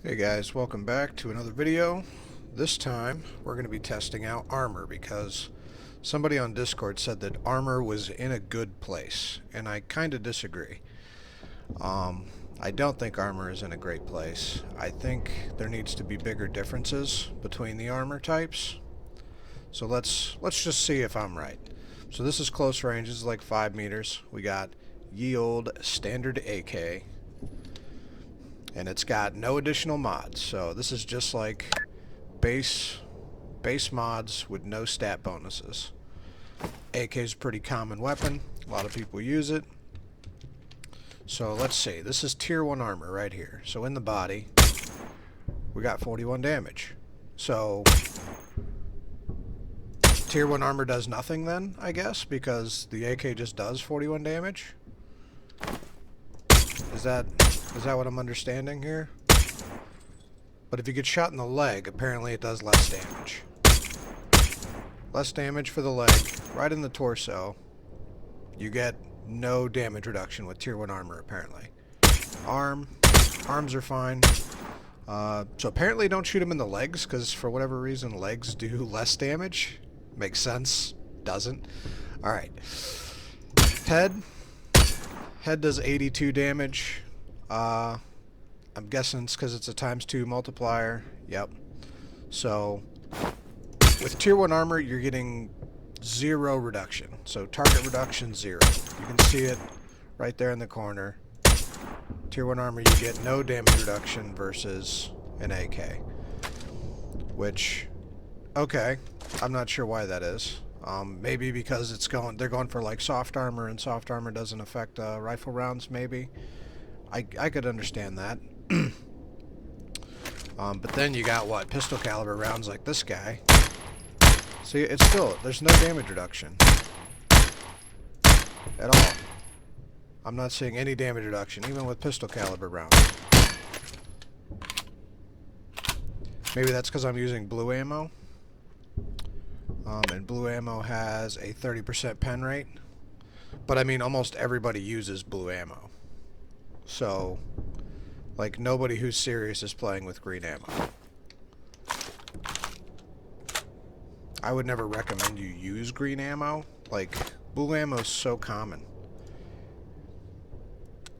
Hey guys, welcome back to another video. This time we're going to be testing out armor because somebody on Discord said that armor was in a good place, and I kind of disagree. I don't think armor is in a great place. I think there needs to be bigger differences between the armor types. So let's just see if I'm right. So this is close range. This is like 5 meters. We got ye old standard AK. And it's got no additional mods, so this is just like base mods with no stat bonuses. AK is a pretty common weapon. A lot of people use it. So let's see. This is tier 1 armor right here. So in the body, we got 41 damage. So tier 1 armor does nothing then, I guess, because the AK just does 41 damage. Is that what I'm understanding here? But if you get shot in the leg, apparently it does less damage. Less damage for the leg, right in the torso. You get no damage reduction with tier 1 armor, apparently. Arms are fine. So apparently don't shoot them in the legs, because for whatever reason legs do less damage. Makes sense. Doesn't. Alright. Head does 82 damage. I'm guessing it's because it's a ×2 multiplier. Yep. So with tier 1 armor, you're getting 0 reduction. So target reduction 0. You can see it right there in the corner. Tier 1 armor, you get no damage reduction versus an AK. Which, okay, I'm not sure why that is. Maybe because they're going for like soft armor, and soft armor doesn't affect rifle rounds. Maybe I could understand that. But then you got what, pistol caliber rounds like this guy. See, it's still, there's no damage reduction at all. I'm not seeing any damage reduction, even with pistol caliber rounds. Maybe that's because I'm using blue ammo. And blue ammo has a 30% pen rate. But I mean, almost everybody uses blue ammo. So, like, nobody who's serious is playing with green ammo. I would never recommend you use green ammo. Like, blue ammo is so common.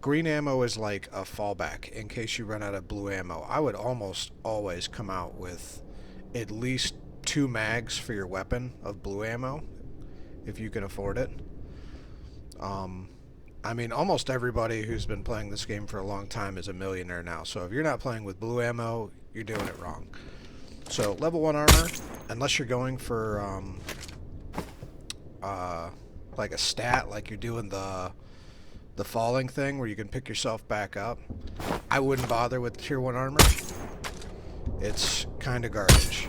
Green ammo is like a fallback in case you run out of blue ammo. I would almost always come out with at least 2 mags for your weapon of blue ammo, if you can afford it. I mean, almost everybody who's been playing this game for a long time is a millionaire now, so if you're not playing with blue ammo, you're doing it wrong. So, level 1 armor, unless you're going for, like a stat, like you're doing the falling thing where you can pick yourself back up, I wouldn't bother with tier 1 armor. It's kind of garbage.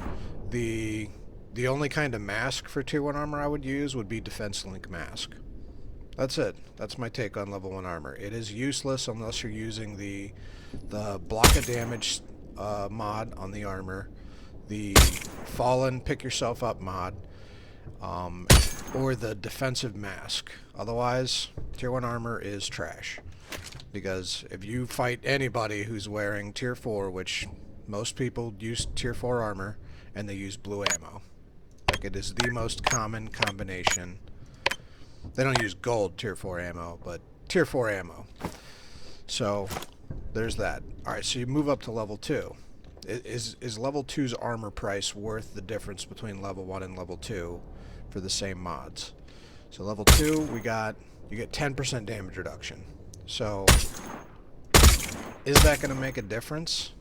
The only kind of mask for tier 1 armor I would use would be defense link mask. That's it. That's my take on level 1 armor. It is useless unless you're using the block of damage mod on the armor, the fallen pick yourself up mod, or the defensive mask. Otherwise, tier 1 armor is trash. Because if you fight anybody who's wearing tier 4, which most people use tier 4 armor, and they use blue ammo. Like, it is the most common combination. They don't use gold tier 4 ammo, but tier 4 ammo. So, there's that. Alright, so you move up to level 2. Is level 2's armor price worth the difference between level 1 and level 2 for the same mods? So level 2, you get 10% damage reduction. So, is that going to make a difference?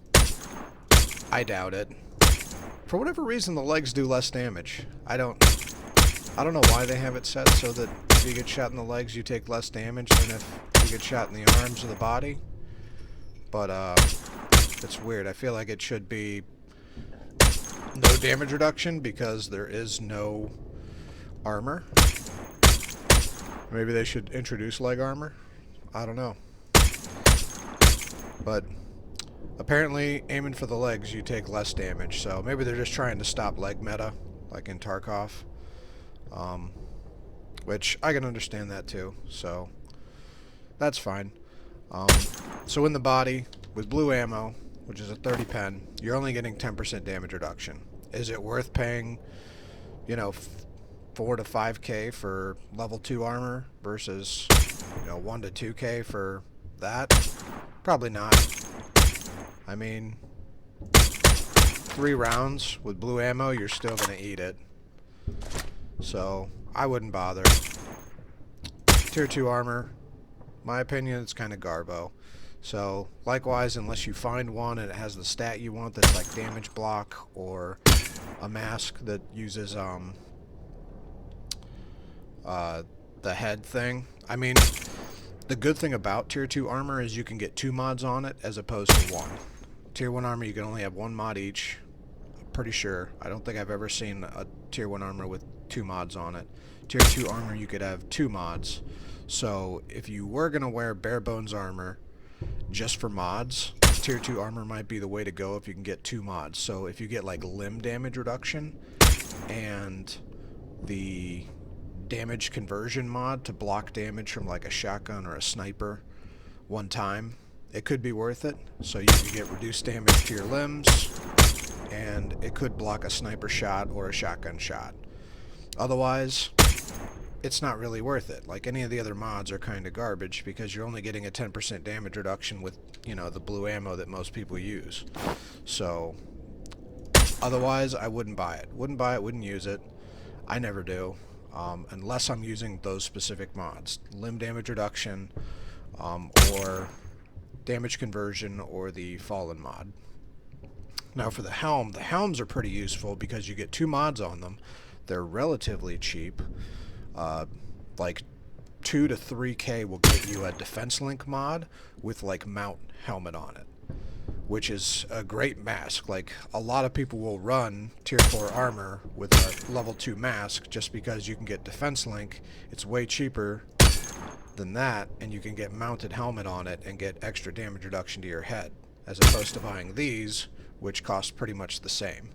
I doubt it. For whatever reason, the legs do less damage. I don't know why they have it set so that if you get shot in the legs, you take less damage than if you get shot in the arms or the body. But, it's weird. I feel like it should be no damage reduction because there is no armor. Maybe they should introduce leg armor. I don't know. But apparently, aiming for the legs, you take less damage. So maybe they're just trying to stop leg meta, like in Tarkov. Which I can understand that too. So that's fine. So in the body, with blue ammo, which is a 30 pen, you're only getting 10% damage reduction. Is it worth paying, you know, 4 to 5k for level 2 armor versus, you know, 1 to 2k for that? Probably not. I mean, 3 rounds with blue ammo, you're still gonna eat it. So I wouldn't bother. Tier 2 armor, my opinion, it's kind of garbo. So likewise, unless you find one and it has the stat you want that's like damage block or a mask that uses the head thing. I mean, the good thing about tier 2 armor is you can get 2 mods on it as opposed to 1. Tier 1 armor, you can only have 1 mod each. I'm pretty sure. I don't think I've ever seen a tier 1 armor with 2 mods on it. Tier 2 armor, you could have 2 mods. So if you were going to wear bare bones armor just for mods, tier 2 armor might be the way to go if you can get 2 mods. So if you get like limb damage reduction and the damage conversion mod to block damage from like a shotgun or a sniper one time, it could be worth it. So you can get reduced damage to your limbs, and it could block a sniper shot or a shotgun shot. Otherwise, it's not really worth it. Like any of the other mods are kind of garbage because you're only getting a 10% damage reduction with, you know, the blue ammo that most people use. So otherwise, I wouldn't buy it. Wouldn't use it. I never do. Unless I'm using those specific mods. Limb damage reduction, or damage conversion, or the fallen mod. Now for the helms are pretty useful because you get 2 mods on them. They're relatively cheap. Like 2 to 3k will get you a defense link mod with like mount helmet on it, which is a great mask. Like a lot of people will run tier 4 armor with a level 2 mask just because you can get defense link. It's way cheaper than that, and you can get mounted helmet on it and get extra damage reduction to your head, as opposed to buying these, which cost pretty much the same.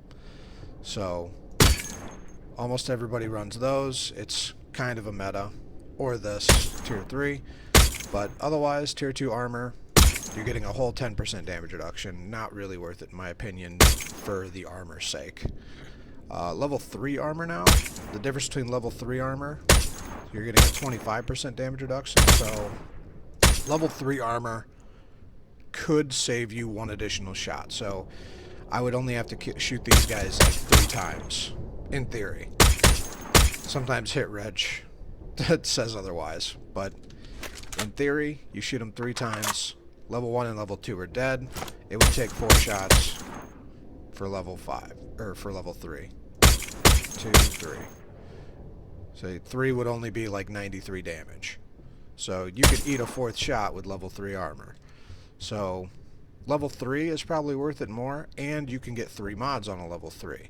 So almost everybody runs those. It's kind of a meta. Or this, tier 3. But otherwise, tier 2 armor, you're getting a whole 10% damage reduction. Not really worth it in my opinion for the armor's sake. Level 3 armor now. The difference between level 3 armor, you're getting a 25% damage reduction. So level 3 armor could save you 1 additional shot. So I would only have to shoot these guys like 3 times, in theory. Sometimes hit reg that says otherwise, but in theory, you shoot them 3 times. Level 1 and level 2 are dead. It would take 4 shots for level 5, or for level 3. 2, 3. So 3 would only be like 93 damage. So you could eat a 4th shot with level 3 armor. So level 3 is probably worth it more, and you can get 3 mods on a level 3.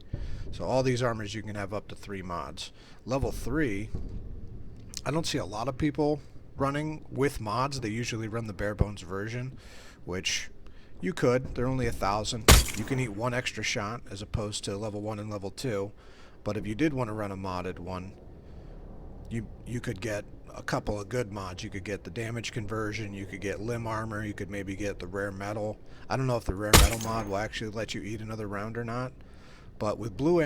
So all these armors you can have up to 3 mods. Level 3, I don't see a lot of people running with mods. They usually run the bare bones version, which you could. They're only 1,000. You can eat 1 extra shot as opposed to level 1 and level 2. But if you did want to run a modded one, you could get a couple of good mods. You could get the damage conversion, you could get limb armor, you could maybe get the rare metal. I don't know if the rare metal mod will actually let you eat another round or not. But with blue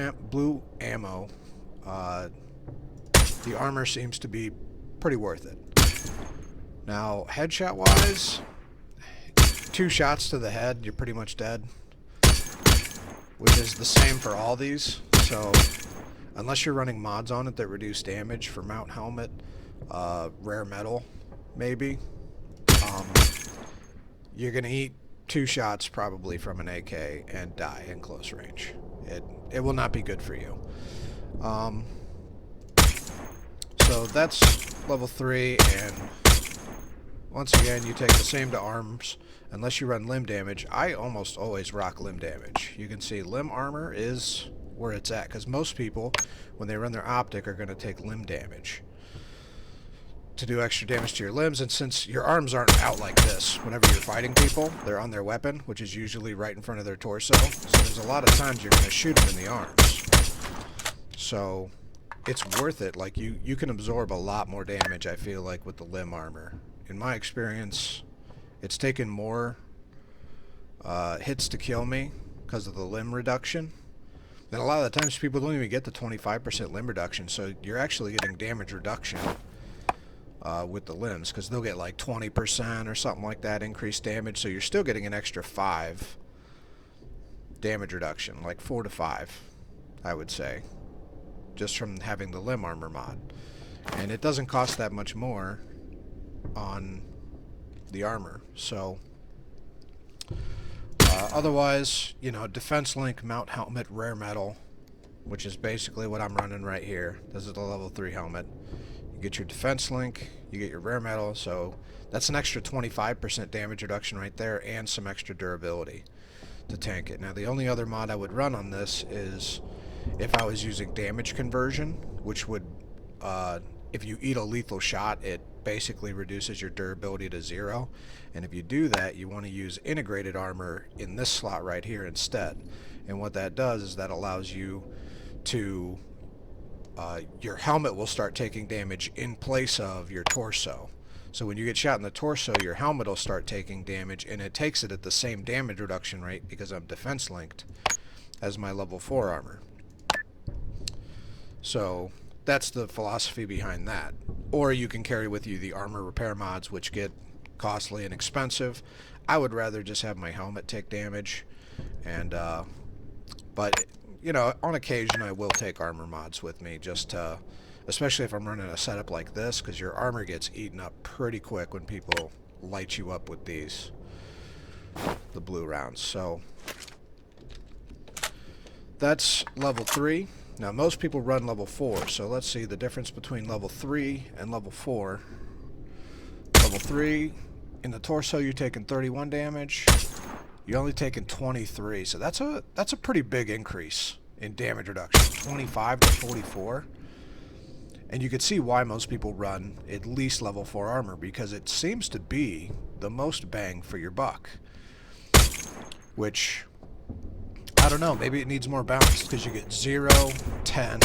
ammo, the armor seems to be pretty worth it. Now, headshot wise, 2 shots to the head, you're pretty much dead, which is the same for all these. So unless you're running mods on it that reduce damage for mount helmet, rare metal, maybe, you're gonna eat 2 shots probably from an AK and die in close range. It will not be good for you. So that's level 3, and once again, you take the same to arms, unless you run limb damage. I almost always rock limb damage. You can see limb armor is where it's at, because most people, when they run their optic, are going to take limb damage to do extra damage to your limbs, and since your arms aren't out like this, whenever you're fighting people, they're on their weapon, which is usually right in front of their torso, so there's a lot of times you're going to shoot them in the arms. So it's worth it. Like, you can absorb a lot more damage, I feel like, with the limb armor. In my experience, it's taken more hits to kill me because of the limb reduction. And a lot of the times people don't even get the 25% limb reduction, so you're actually getting damage reduction with the limbs, because they'll get like 20% or something like that increased damage, so you're still getting an extra 5 damage reduction, like 4 to 5, I would say, just from having the limb armor mod. And it doesn't cost that much more on the armor, so otherwise, you know, defense link, mount helmet, rare metal, which is basically what I'm running right here. This is the level 3 helmet. You get your defense link, you get your rare metal, so that's an extra 25% damage reduction right there, and some extra durability to tank it. Now, the only other mod I would run on this is if I was using damage conversion, which would, if you eat a lethal shot, it basically reduces your durability to 0. And if you do that, you want to use integrated armor in this slot right here instead. And what that does is that allows you to, your helmet will start taking damage in place of your torso. So when you get shot in the torso, your helmet will start taking damage, and it takes it at the same damage reduction rate, because I'm defense linked, as my level 4 armor. So that's the philosophy behind that. Or you can carry with you the armor repair mods, which get costly and expensive. I would rather just have my helmet take damage, and but you know, on occasion I will take armor mods with me, just to, especially if I'm running a setup like this, because your armor gets eaten up pretty quick when people light you up with these, the blue rounds. So that's level 3. Now most people run level 4, so let's see the difference between level 3 and level 4. Level 3, in the torso you're taking 31 damage. You're only taking 23, so that's a pretty big increase in damage reduction, 25 to 44. And you can see why most people run at least level 4 armor, because it seems to be the most bang for your buck. Which, I don't know, maybe it needs more balance, because you get 0, 10,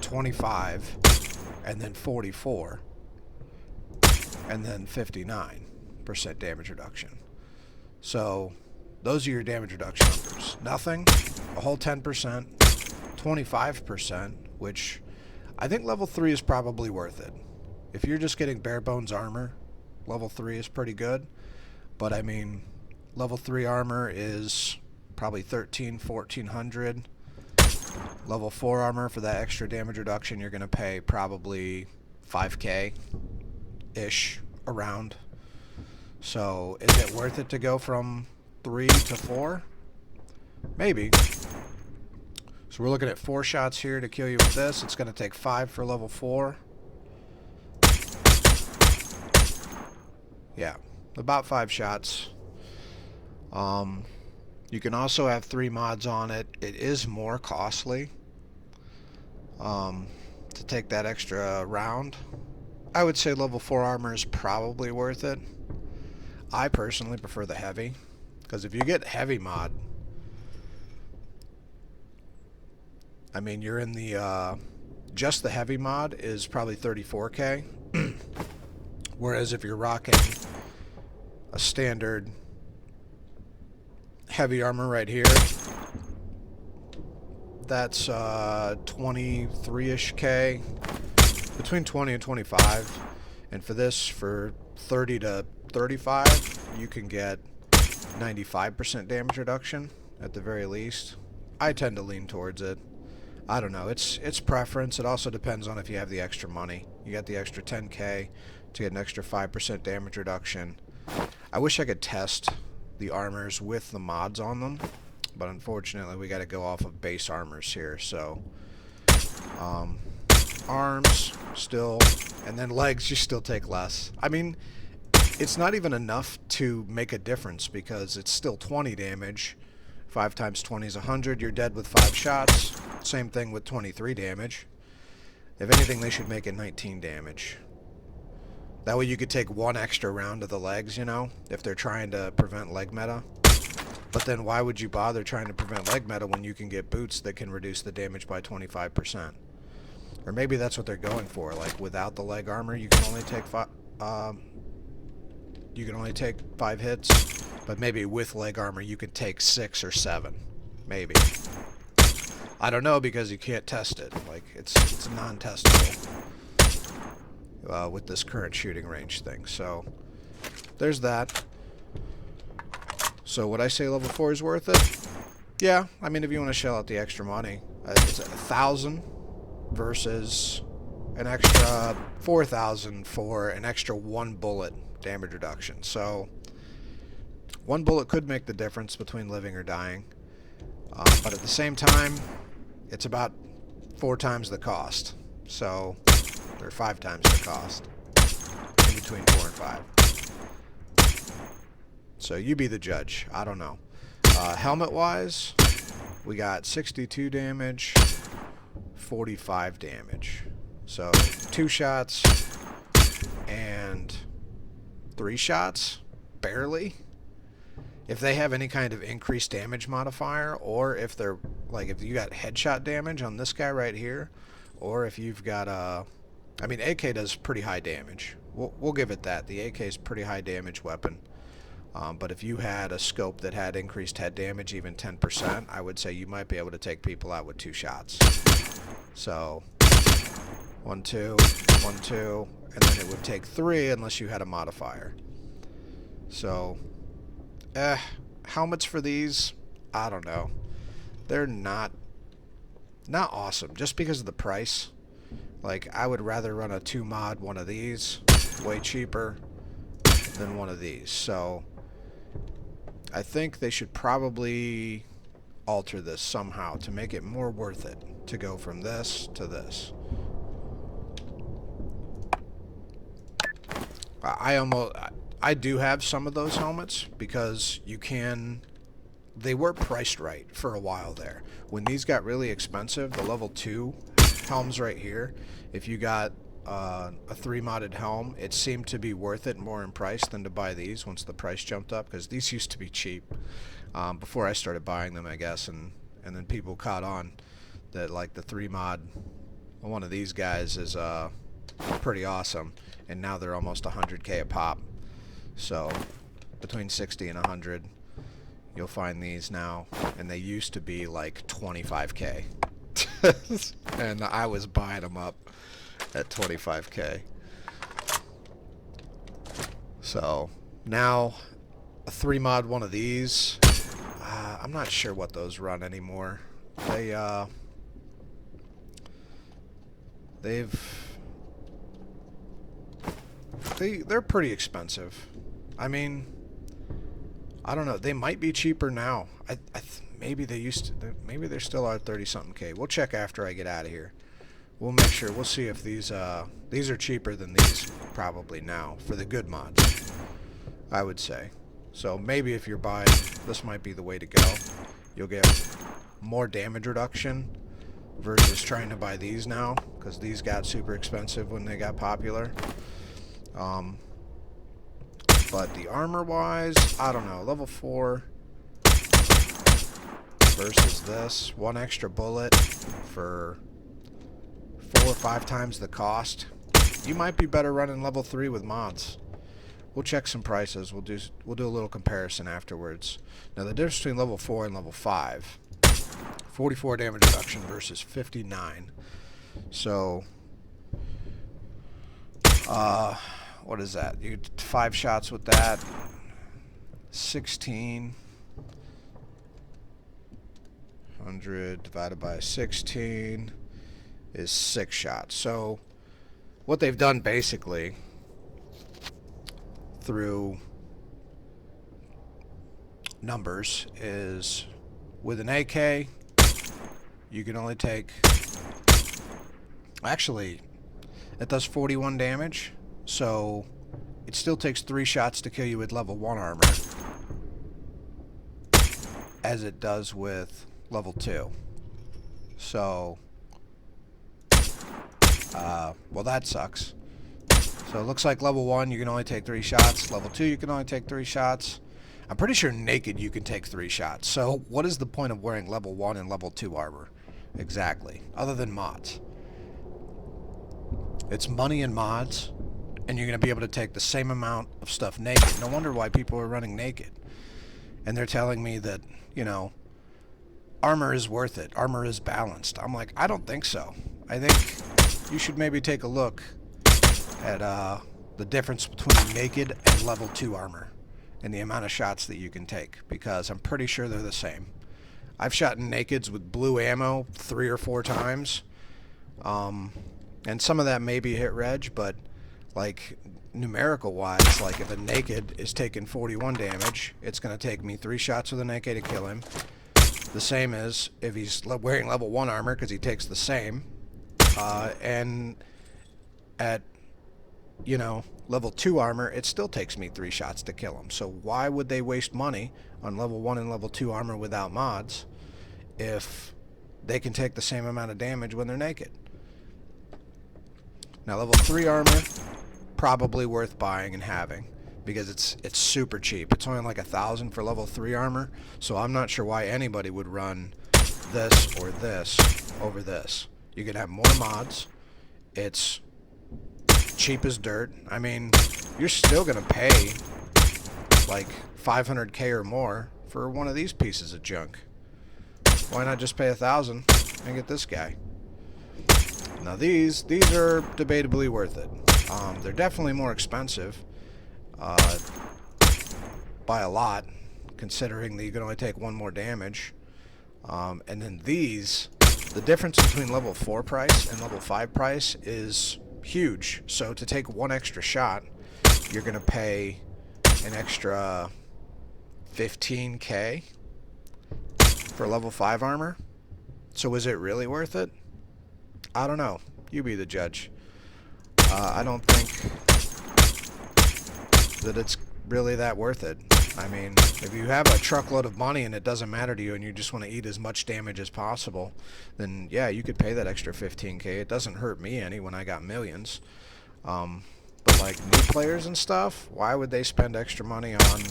25, and then 44, and then 59% damage reduction. So those are your damage reduction numbers. Nothing, a whole 10%, 25%, which I think level 3 is probably worth it. If you're just getting bare bones armor, level 3 is pretty good. But I mean, level 3 armor is probably 1400. Level 4 armor, for that extra damage reduction, you're going to pay probably 5K-ish around. So is it worth it to go from 3 to 4? Maybe. So we're looking at 4 shots here to kill you with this. It's going to take 5 for level 4. Yeah, about 5 shots. You can also have 3 mods on it. It is more costly to take that extra round. I would say level 4 armor is probably worth it. I personally prefer the heavy, because if you get heavy mod, I mean, you're in the just the heavy mod is probably 34K. Whereas if you're rocking a standard heavy armor right here, that's 23-ish K, between 20 and 25. And for this, for 30 to 35, you can get 95% damage reduction at the very least. I tend to lean towards it. I don't know, it's preference. It also depends on if you have the extra money. You got the extra 10K to get an extra 5% damage reduction. I wish I could test the armors with the mods on them, but unfortunately we got to go off of base armors here. So arms still, and then legs you still take less. I mean, it's not even enough to make a difference, because it's still 20 damage. 5 times 20 is 100. You're dead with 5 shots. Same thing with 23 damage. If anything, they should make it 19 damage. That way you could take 1 extra round of the legs, you know, if they're trying to prevent leg meta. But then why would you bother trying to prevent leg meta when you can get boots that can reduce the damage by 25%? Or maybe that's what they're going for. Like, without the leg armor, you can only take 5 hits, But maybe with leg armor you can take 6 or 7. Maybe. I don't know because you can't test it. Like, it's non-testable with this current shooting range thing. So, there's that. So, would I say level 4 is worth it? Yeah. I mean, if you want to shell out the extra money. It's 1,000 versus an extra 4,000 for an extra 1 bullet damage reduction. So, 1 bullet could make the difference between living or dying. But at the same time, it's about 4 times the cost. So, or 5 times the cost. In between 4 and 5. So you be the judge. I don't know. Helmet-wise, we got 62 damage, 45 damage. So 2 shots and 3 shots, barely. If they have any kind of increased damage modifier, or if they're, like, if you got headshot damage on this guy right here, or if you've got I mean, AK does pretty high damage. We'll give it that. The AK is a pretty high damage weapon. But if you had a scope that had increased head damage, even 10%, I would say you might be able to take people out with 2 shots. So, 1, 2, 1, 2, and then it would take 3 unless you had a modifier. So, helmets for these, I don't know. They're not awesome, just because of the price. Like, I would rather run a 2-mod one of these, way cheaper, than one of these. So, I think they should probably alter this somehow to make it more worth it to go from this to this. I do have some of those helmets because they were priced right for a while there. When these got really expensive, the level 2 helms right here, if you got a 3-modded helm, it seemed to be worth it more in price than to buy these once the price jumped up, because these used to be cheap before I started buying them, I guess, and then people caught on that, like, the 3-mod one of these guys is pretty awesome, and now they're almost 100k a pop. So between 60 and 100 you'll find these now, and they used to be like 25k. And I was buying them up at 25k. So now a 3-mod one of these, I'm not sure what those run anymore. They're pretty expensive. I mean, I don't know. They might be cheaper now. Maybe they used to. Maybe they're still at 30-something K. We'll check after I get out of here. We'll make sure. We'll see if these are cheaper than these probably now for the good mods, I would say. So maybe if you're buying, this might be the way to go. You'll get more damage reduction versus trying to buy these now, because these got super expensive when they got popular. But the armor-wise, I don't know. Level 4 versus this. 1 extra bullet for 4 or 5 times the cost. You might be better running level 3 with mods. We'll check some prices. We'll do a little comparison afterwards. Now, the difference between level 4 and level 5. 44 damage reduction versus 59. So, what is that? You get 5 shots with that. 1600 divided by 16 is 6 shots. So what they've done basically through numbers is with an AK you can only take, actually it does 41 damage. So it still takes 3 shots to kill you with level 1 armor, as it does with level 2. So, well, that sucks. So it looks like level 1 you can only take 3 shots. Level 2 you can only take 3 shots. I'm pretty sure naked you can take 3 shots. So what is the point of wearing level 1 and level 2 armor? Exactly. Other than mods. It's money in mods. And you're going to be able to take the same amount of stuff naked. No wonder why people are running naked. and they're telling me that, you know, armor is worth it, armor is balanced. I'm like, I don't think so. I think you should maybe take a look at the difference between naked and level 2 armor and the amount of shots that you can take, because I'm pretty sure they're the same. I've shot in nakeds with blue ammo 3 or 4 times, and some of that may be hit reg, but like numerical wise, like if a naked is taking 41 damage, it's going to take me 3 shots with an AK to kill him. The same as if he's wearing level 1 armor, because he takes the same, and at, you know, level 2 armor, it still takes me 3 shots to kill him. So why would they waste money on level 1 and level 2 armor without mods if they can take the same amount of damage when they're naked? Now level 3 armor, probably worth buying and having, because it's super cheap. It's only like 1,000 for level 3 armor, so I'm not sure why anybody would run this or this over this. You can have more mods. It's cheap as dirt. I mean, you're still gonna pay like 500k or more for one of these pieces of junk. Why not just pay 1,000 and get this guy? Now these are debatably worth it. They're definitely more expensive by a lot, considering that you can only take 1 more damage. And then these, the difference between level 4 price and level 5 price is huge. So to take 1 extra shot, you're gonna pay an extra 15k for level 5 armor. So is it really worth it? I don't know. You be the judge. I don't think that it's really that worth it. I mean, if you have a truckload of money and it doesn't matter to you and you just want to eat as much damage as possible, then yeah, you could pay that extra 15k. It doesn't hurt me any when I got millions. But like new players and stuff, why would they spend extra money on,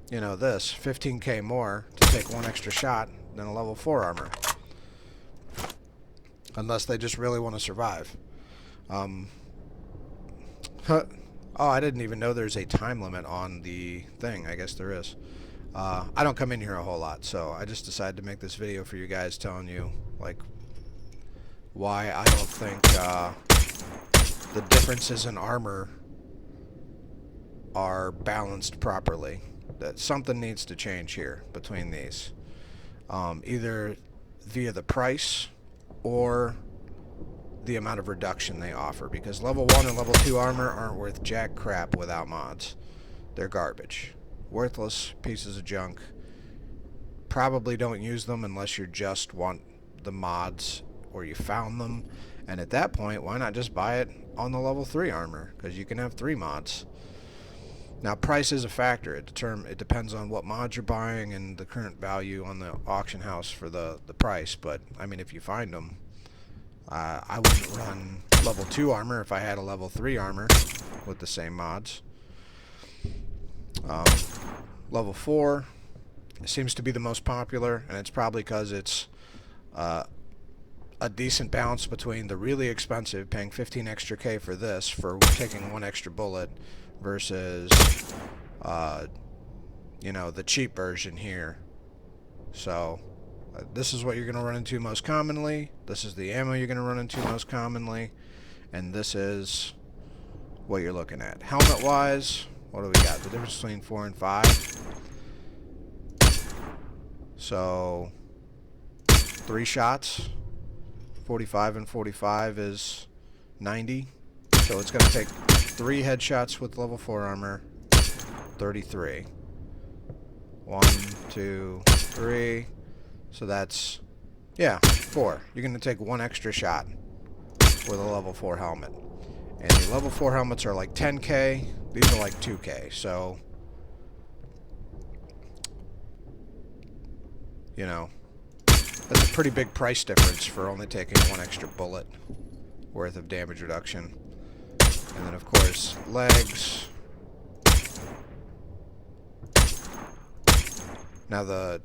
you know, this 15k more to take 1 extra shot than a level 4 armor? Unless they just really want to survive. Oh, I didn't even know there's a time limit on the thing. I guess there is. I don't come in here a whole lot, so I just decided to make this video for you guys, telling you like why I don't think the differences in armor are balanced properly. That something needs to change here between these, either via the price or the amount of reduction they offer, because level 1 and level 2 armor aren't worth jack crap without mods. They're garbage. Worthless pieces of junk. Probably don't use them unless you just want the mods or you found them, and at that point, why not just buy it on the level 3 armor, because you can have 3 mods. Now price is a factor. It depends on what mods you're buying and the current value on the auction house for the price, but I mean, if you find them, I wouldn't run level 2 armor if I had a level 3 armor with the same mods. Level 4 seems to be the most popular, and it's probably because it's a decent balance between the really expensive, paying 15 extra K for this, for taking 1 extra bullet, versus, you know, the cheap version here. So this is what you're going to run into most commonly. This is the ammo you're going to run into most commonly. And this is what you're looking at. Helmet wise, what do we got? The difference between 4 and 5. So 3 shots. 45 and 45 is 90. So it's going to take 3 headshots with level 4 armor. 33. 1, 2, 3. So that's, yeah, 4. You're going to take 1 extra shot with a level 4 helmet. And the level 4 helmets are like 10k. These are like 2k. So, you know, that's a pretty big price difference for only taking 1 extra bullet worth of damage reduction. And then, of course, legs. Now, the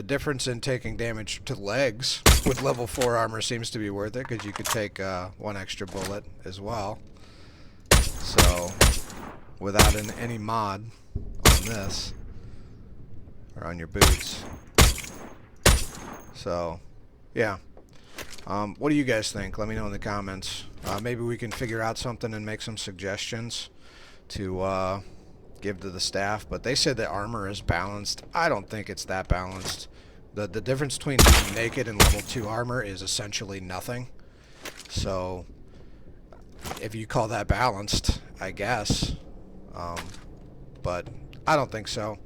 difference in taking damage to legs with level 4 armor seems to be worth it, because you could take 1 extra bullet as well. So, without any mod on this, or on your boots. So, yeah. What do you guys think? Let me know in the comments. Maybe we can figure out something and make some suggestions to give to the staff. But they said the armor is balanced. I don't think it's that balanced. The difference between naked and level 2 armor is essentially nothing. So, if you call that balanced, I guess. But I don't think so.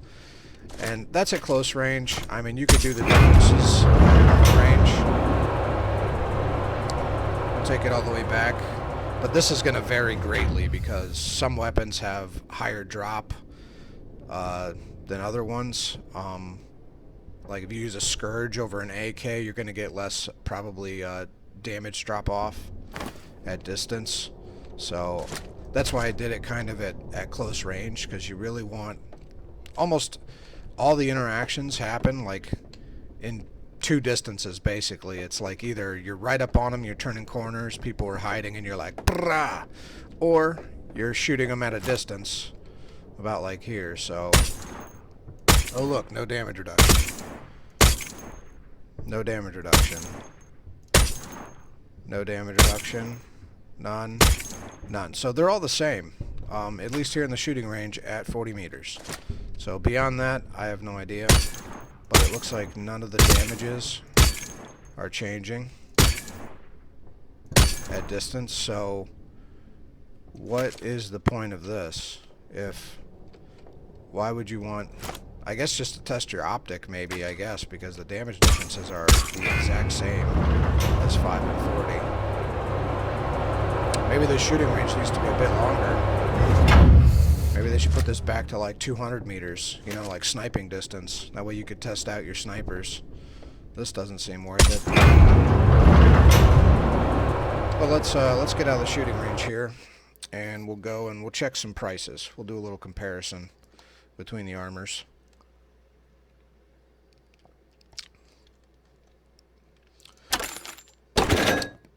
And that's at close range. I mean, you could do the differences at long range. Take it all the way back, but this is going to vary greatly because some weapons have higher drop than other ones. Like if you use a Scourge over an AK, you're going to get less probably damage drop off at distance. So that's why I did it kind of at close range, because you really want almost all the interactions happen like in two distances. Basically, it's like either you're right up on them, you're turning corners, people are hiding, and you're like brah, or you're shooting them at a distance about like here. So, oh look, no damage reduction, no damage reduction, no damage reduction, none. So they're all the same, at least here in the shooting range at 40 meters. So beyond that, I have no idea. But it looks like none of the damages are changing at distance. So what is the point of this? Why would you want, I guess just to test your optic maybe, I guess, because the damage differences are the exact same as 5 and 40. Maybe the shooting range needs to be a bit longer. Maybe they should put this back to like 200 meters, you know, like sniping distance. That way you could test out your snipers. This doesn't seem worth it. Well, let's get out of the shooting range here, and we'll go and we'll check some prices. We'll do a little comparison between the armors.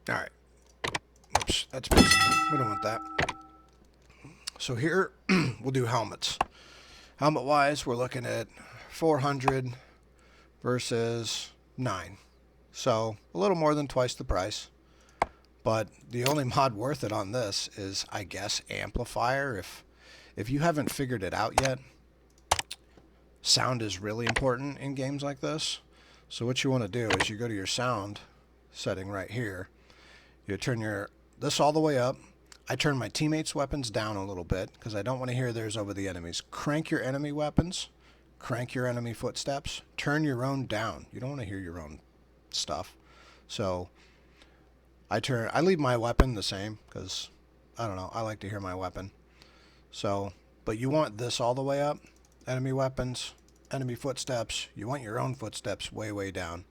All right. Oops, that's busy. We don't want that. So here, we'll do helmets. Helmet-wise, we're looking at 400 versus 9. So a little more than twice the price. But the only mod worth it on this is, I guess, amplifier. If you haven't figured it out yet, sound is really important in games like this. So what you want to do is you go to your sound setting right here. You turn this all the way up. I turn my teammates' weapons down a little bit because I don't want to hear theirs over the enemies. Crank your enemy weapons. Crank your enemy footsteps. Turn your own down. You don't want to hear your own stuff. So I leave my weapon the same because, I don't know, I like to hear my weapon. So, but you want this all the way up. Enemy weapons, enemy footsteps. You want your own footsteps way, way down.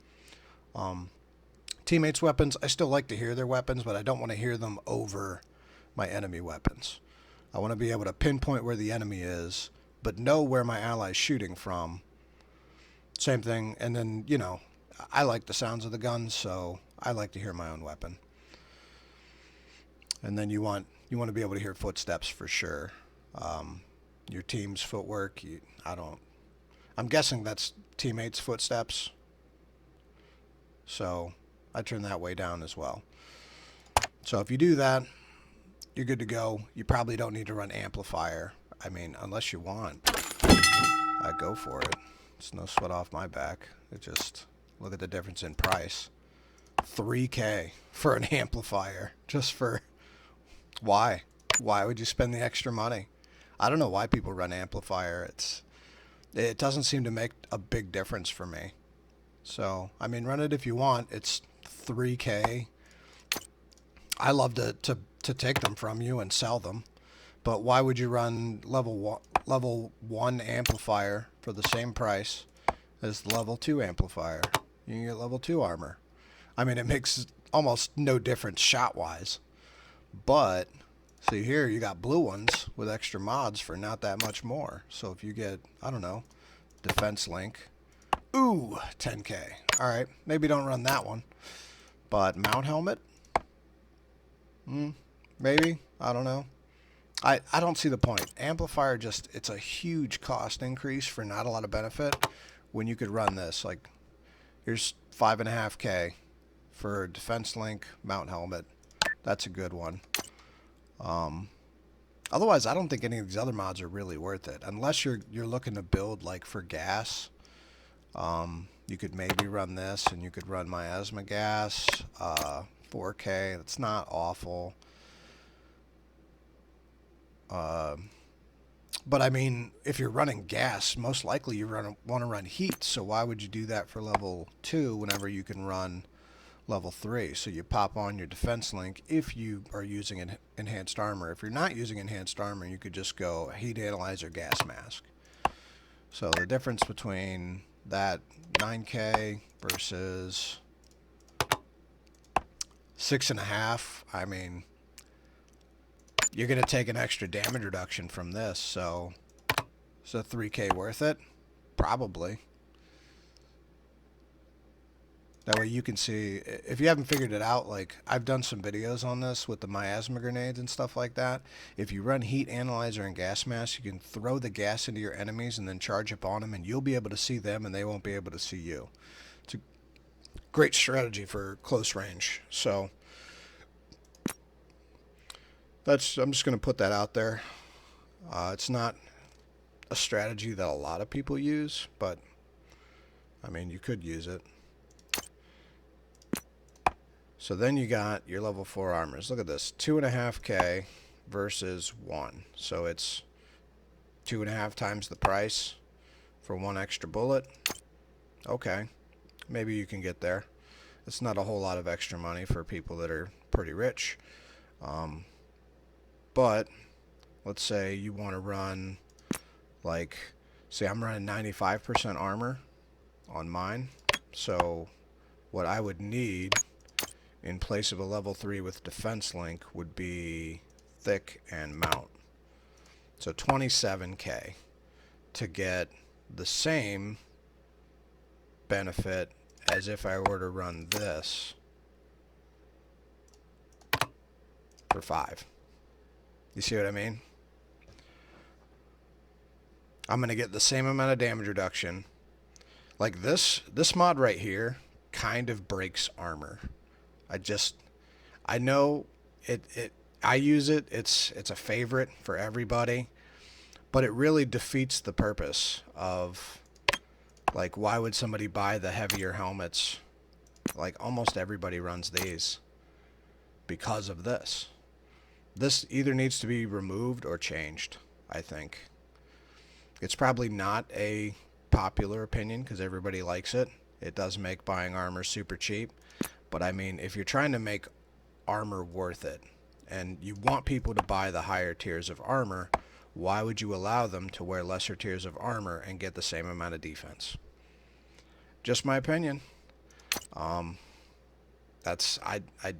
Teammates' weapons, I still like to hear their weapons, but I don't want to hear them over my enemy weapons. I want to be able to pinpoint where the enemy is, but know where my ally's shooting from. Same thing, and then, you know, I like the sounds of the guns, so I like to hear my own weapon. And then you want to be able to hear footsteps for sure. Your team's footwork, I'm guessing that's teammates' footsteps. So I turn that way down as well. So if you do that, you're good to go. You probably don't need to run amplifier. I mean, unless you want. I go for it. It's no sweat off my back. It just, look at the difference in price. $3K for an amplifier. Just for, why? Why would you spend the extra money? I don't know why people run amplifier. It doesn't seem to make a big difference for me. So, I mean, run it if you want. It's $3K. I love to take them from you and sell them. But why would you run level 1 amplifier for the same price as the level 2 amplifier? You can get level 2 armor. I mean, it makes almost no difference shot-wise. But, see here, you got blue ones with extra mods for not that much more. So if you get, I don't know, defense link, ooh, 10K. Alright, maybe don't run that one. But mount helmet? Maybe, I don't know. I don't see the point. Amplifier just, it's a huge cost increase for not a lot of benefit. when you could run this. Like, here's 5.5K for a defense link mount helmet. That's a good one. Otherwise, I don't think any of these other mods are really worth it, unless you're looking to build like for gas. You could maybe run this, and you could run miasma gas, 4K. That's not awful. But I mean, if you're running gas, most likely you want to run heat. So why would you do that for level 2 whenever you can run level 3? So you pop on your defense link if you are using an enhanced armor. If you're not using enhanced armor, you could just go heat analyzer, gas mask. So the difference between that 9K versus 6.5, I mean, you're going to take an extra damage reduction from this. So is a 3K worth it? Probably. That way you can see, if you haven't figured it out, like I've done some videos on this with the miasma grenades and stuff like that. If you run heat analyzer and gas mask, you can throw the gas into your enemies and then charge up on them, and you'll be able to see them and they won't be able to see you. It's a great strategy for close range. So I'm just going to put that out there. It's not a strategy that a lot of people use, but I mean, you could use it. So then you got your level 4 armors. Look at this, 2.5K versus 1. So it's 2.5 times the price for 1 extra bullet. Okay, maybe you can get there. It's not a whole lot of extra money for people that are pretty rich. But let's say you want to run, like, say I'm running 95% armor on mine. So what I would need in place of a level 3 with defense link would be thick and mount. So 27K to get the same benefit as if I were to run this for 5. You see what I mean? I'm going to get the same amount of damage reduction. Like this mod right here kind of breaks armor. I know I use it. It's a favorite for everybody, but it really defeats the purpose of, like, why would somebody buy the heavier helmets? Like, almost everybody runs these because of this. This either needs to be removed or changed, I think. It's probably not a popular opinion because everybody likes it. It does make buying armor super cheap. But I mean, if you're trying to make armor worth it, and you want people to buy the higher tiers of armor, why would you allow them to wear lesser tiers of armor and get the same amount of defense? Just my opinion. I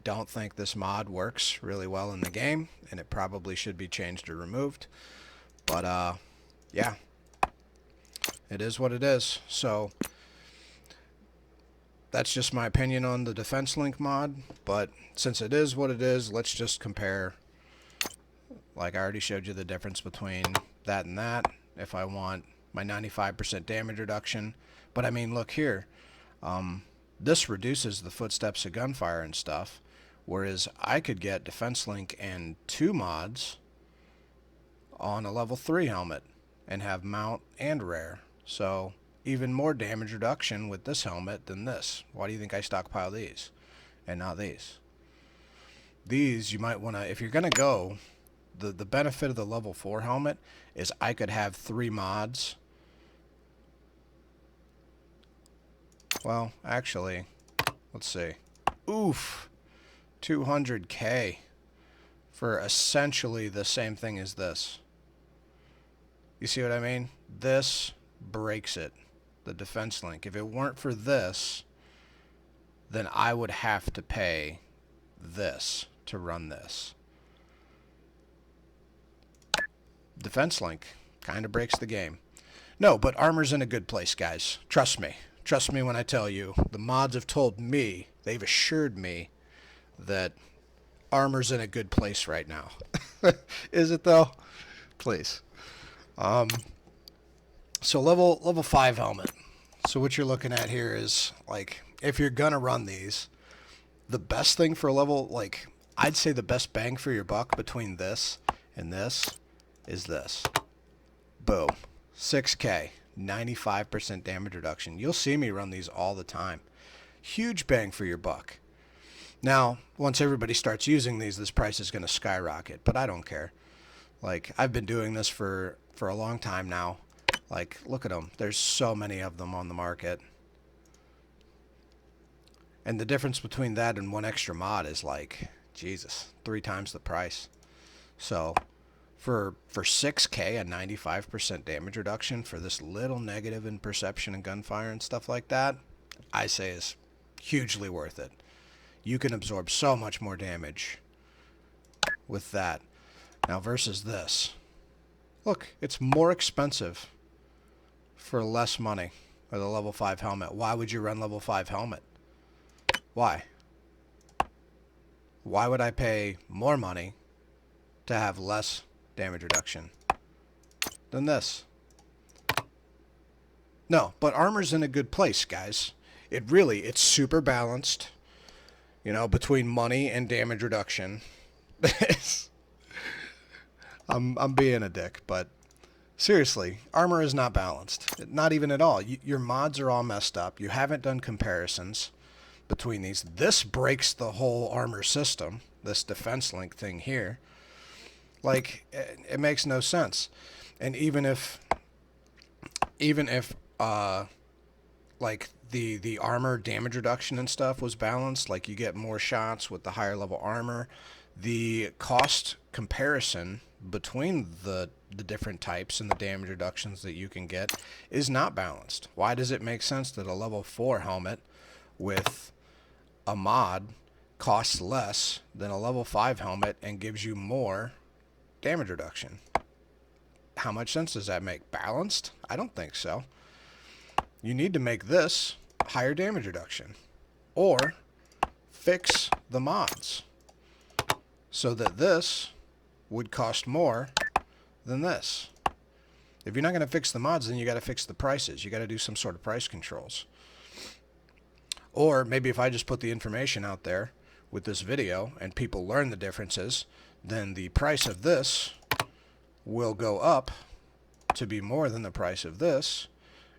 don't think this mod works really well in the game, and it probably should be changed or removed. But yeah, it is what it is. So that's just my opinion on the defense link mod, but since it is what it is, let's just compare. Like, I already showed you the difference between that and that. If I want my 95% damage reduction, but I mean, look here, this reduces the footsteps of gunfire and stuff, whereas I could get defense link and 2 mods on a level 3 helmet and have mount and rare. So even more damage reduction with this helmet than this. Why do you think I stockpile these and not these? These you might want to, if you're going to go, the benefit of the level 4 helmet is I could have 3 mods. Well, actually, let's see. Oof, 200K for essentially the same thing as this. You see what I mean? This breaks it. The defense link. If it weren't for this, then I would have to pay this to run this. Defense link kind of breaks the game. No, but armor's in a good place, guys. Trust me. Trust me when I tell you. The mods have told me, they've assured me that armor's in a good place right now. Is it though? Please. So level 5 helmet. So what you're looking at here is, like, if you're gonna run these, the best thing for a level, like, I'd say the best bang for your buck between this and this is this. Boom. 6K, 95% damage reduction. You'll see me run these all the time. Huge bang for your buck. Now, once everybody starts using these, this price is going to skyrocket, but I don't care. Like, I've been doing this for a long time now. Like, look at them. There's so many of them on the market. And the difference between that and one extra mod is like, Jesus, 3 times the price. So, for 6K, a 95% damage reduction for this little negative in perception and gunfire and stuff like that, I say is hugely worth it. You can absorb so much more damage with that. Now versus this. Look, it's more expensive for less money with a level 5 helmet. Why would you run level 5 helmet? Why? Why would I pay more money to have less damage reduction than this? No, but armor's in a good place, guys. It's super balanced, you know, between money and damage reduction. I'm being a dick, but seriously, armor is not balanced. Not even at all. Your mods are all messed up. You haven't done comparisons between these. This breaks the whole armor system, this defense link thing here. Like, it makes no sense. And even if like the armor damage reduction and stuff was balanced, like you get more shots with the higher level armor, the cost comparison between the different types and the damage reductions that you can get is not balanced. Why does it make sense that a level 4 helmet with a mod costs less than a level 5 helmet and gives you more damage reduction? How much sense does that make? Balanced? I don't think so. You need to make this higher damage reduction, or fix the mods so that this would cost more than this. If you're not going to fix the mods, then you got to fix the prices. You got to do some sort of price controls. Or maybe if I just put the information out there with this video and people learn the differences, then the price of this will go up to be more than the price of this,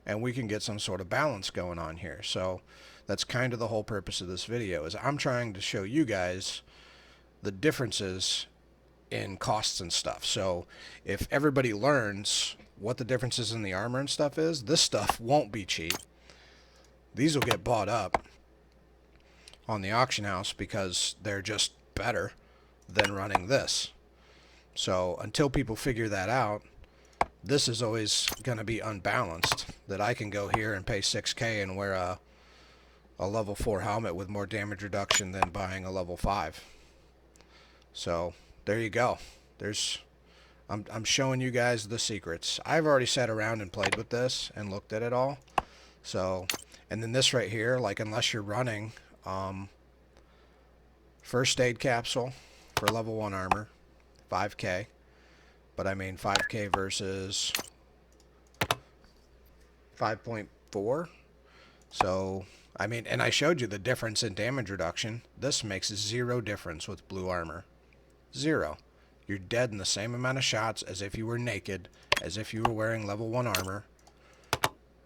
and we can get some sort of balance going on here. So that's kind of the whole purpose of this video, is I'm trying to show you guys the differences in costs and stuff. So if everybody learns what the differences in the armor and stuff is, this stuff won't be cheap. These will get bought up on the auction house because they're just better than running this. So until people figure that out, this is always going to be unbalanced, that I can go here and pay 6K and wear a level 4 helmet with more damage reduction than buying a level 5. So there you go. I'm showing you guys the secrets. I've already sat around and played with this and looked at it all. So, and then this right here, like, unless you're running first aid capsule for level 1 armor, 5K. But I mean 5K versus 5.4. So, I mean, and I showed you the difference in damage reduction. This makes 0 difference with blue armor. 0. You're dead in the same amount of shots as if you were naked, as if you were wearing level 1 armor,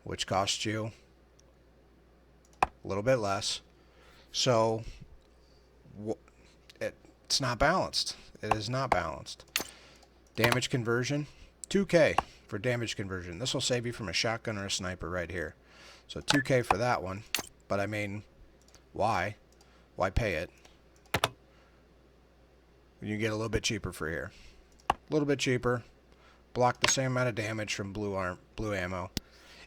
which costs you a little bit less. So, it's not balanced. It is not balanced. Damage conversion, 2K for damage conversion. This will save you from a shotgun or a sniper right here. So 2K for that one. But I mean, why? Why pay it? You get a little bit cheaper for here. A little bit cheaper. Block the same amount of damage from blue ammo.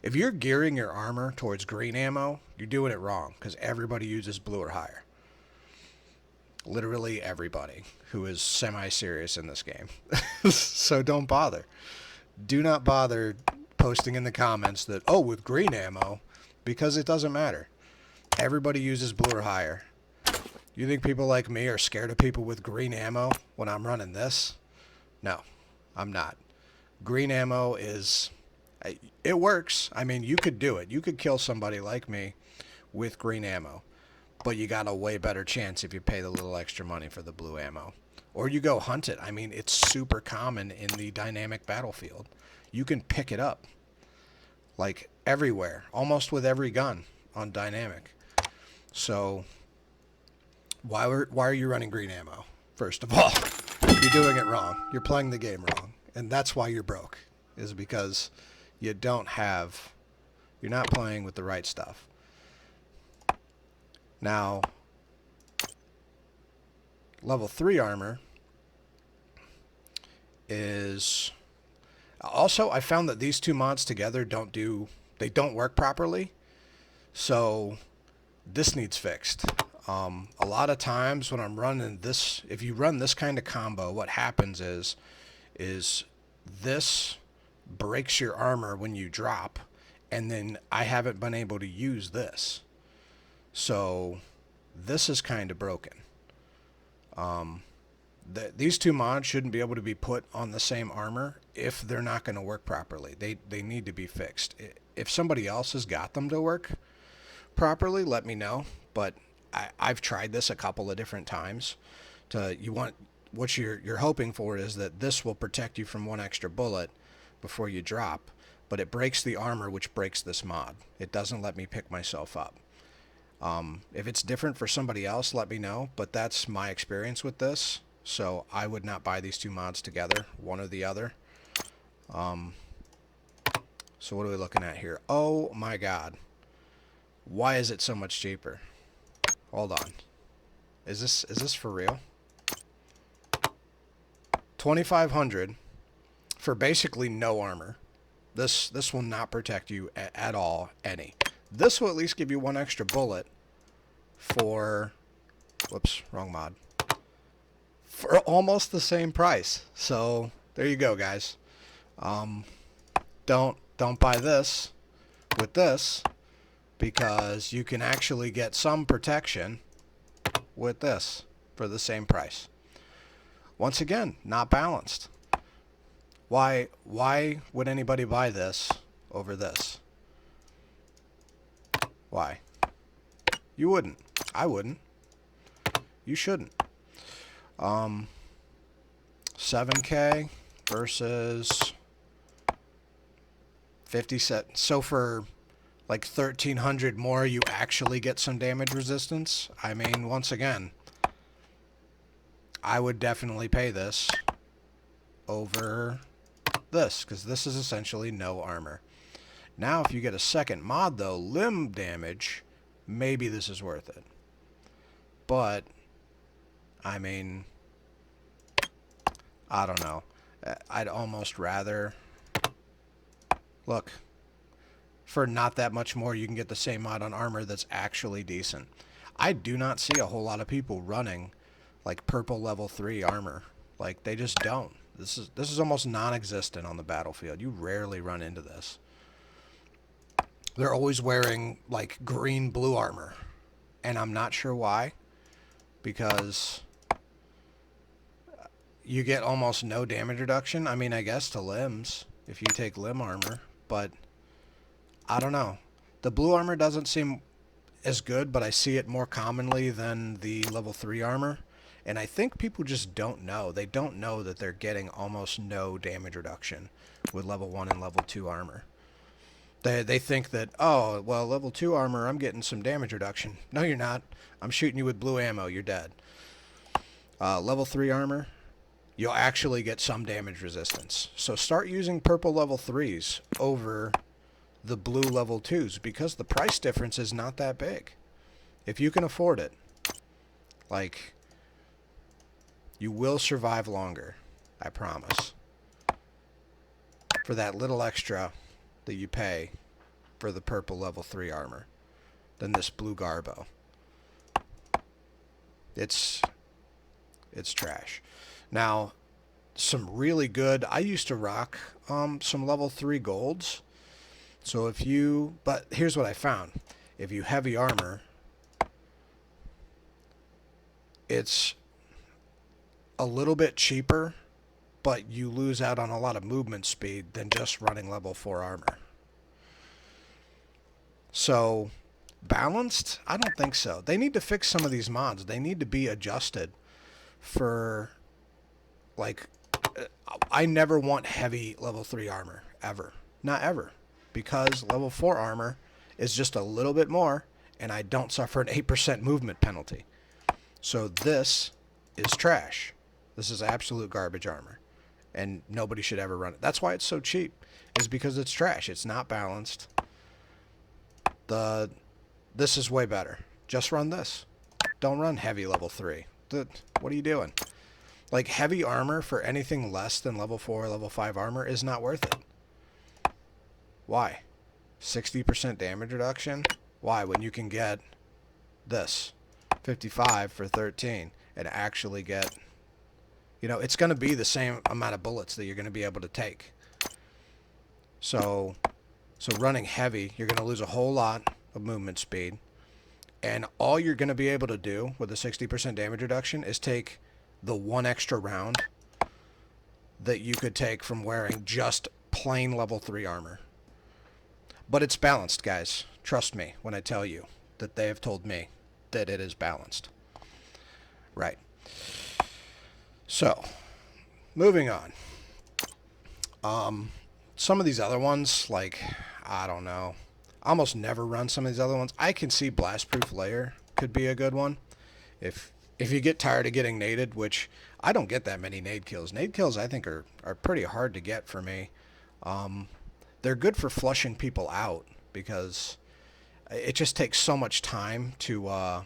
If you're gearing your armor towards green ammo, you're doing it wrong, because everybody uses blue or higher. Literally everybody who is semi-serious in this game. So don't bother. Do not bother posting in the comments that, oh, with green ammo, because it doesn't matter. Everybody uses blue or higher. You think people like me are scared of people with green ammo when I'm running this? No, I'm not. Green ammo is It works. I mean, you could do it. You could kill somebody like me with green ammo, but you got a way better chance if you pay the little extra money for the blue ammo. Or you go hunt it. I mean, it's super common in the dynamic battlefield. You can pick it up, like, everywhere, almost with every gun on dynamic. So, why are you running green ammo? First of all, you're doing it wrong. You're playing the game wrong. And that's why you're broke, is because you're not playing with the right stuff. Now, level 3 armor is... Also, I found that these two mods together don't work properly. So, this needs fixed. A lot of times when I'm running this, if you run this kind of combo, what happens is this breaks your armor when you drop, and then I haven't been able to use this. So this is kind of broken. These two mods shouldn't be able to be put on the same armor if they're not going to work properly. They need to be fixed. If somebody else has got them to work properly, let me know. But I've tried this a couple of different times. What you're hoping for is that this will protect you from one extra bullet before you drop, but it breaks the armor, which breaks this mod. It doesn't let me pick myself up. If it's different for somebody else, let me know, but that's my experience with this, so I would not buy these two mods together, one or the other. So what are we looking at here? Oh my god. Why is it so much cheaper? Hold on. Is this for real? 2,500 for basically no armor. This will not protect you at all, any. This will at least give you one extra bullet for... Whoops, wrong mod. For almost the same price. So, there you go, guys. Don't buy this with this, because you can actually get some protection with this for the same price. Once again, not balanced. Why would anybody buy this over this? Why? You wouldn't. I wouldn't. You shouldn't. 7K versus 50 set. So for like 1,300 more, you actually get some damage resistance. I mean, once again, I would definitely pay this over this, because this is essentially no armor. Now, if you get a second mod, though, limb damage, maybe this is worth it. But, I mean, I don't know. I'd almost rather... Look, for not that much more, you can get the same mod on armor that's actually decent. I do not see a whole lot of people running like purple level 3 armor. Like, they just don't. This is almost non-existent on the battlefield. You rarely run into this. They're always wearing like green blue armor, and I'm not sure why, because you get almost no damage reduction. I mean, I guess to limbs if you take limb armor, but I don't know. The blue armor doesn't seem as good, but I see it more commonly than the level 3 armor. And I think people just don't know. They don't know that they're getting almost no damage reduction with level 1 and level 2 armor. They think that, oh, well, level 2 armor, I'm getting some damage reduction. No, you're not. I'm shooting you with blue ammo. You're dead. Level 3 armor, you'll actually get some damage resistance. So start using purple level 3s over the blue level 2s, because the price difference is not that big. If you can afford it, like, you will survive longer, I promise, for that little extra that you pay for the purple level 3 armor than this blue garbo. It's trash. Now, some really good... I used to rock some level 3 golds. So if you... But here's what I found. If you heavy armor, it's a little bit cheaper, but you lose out on a lot of movement speed than just running level 4 armor. So, balanced? I don't think so. They need to fix some of these mods. They need to be adjusted for, like, I never want heavy level 3 armor, ever. Not ever. Because level 4 armor is just a little bit more, and I don't suffer an 8% movement penalty. So this is trash. This is absolute garbage armor. And nobody should ever run it. That's why it's so cheap, is because it's trash. It's not balanced. This is way better. Just run this. Don't run heavy level 3. What are you doing? Like, heavy armor for anything less than level 4 or level 5 armor is not worth it. Why? 60% damage reduction? Why, when you can get this? 55 for 13 and actually get... You know, it's going to be the same amount of bullets that you're going to be able to take. So running heavy, you're going to lose a whole lot of movement speed. And all you're going to be able to do with a 60% damage reduction is take the one extra round that you could take from wearing just plain level 3 armor. But it's balanced, guys. Trust me when I tell you that they have told me that it is balanced. Right. So, moving on. Some of these other ones, like, I don't know. I almost never run some of these other ones. I can see Blastproof Layer could be a good one. If you get tired of getting naded, which I don't get that many nade kills. Nade kills, I think, are pretty hard to get for me. They're good for flushing people out because it just takes so much time to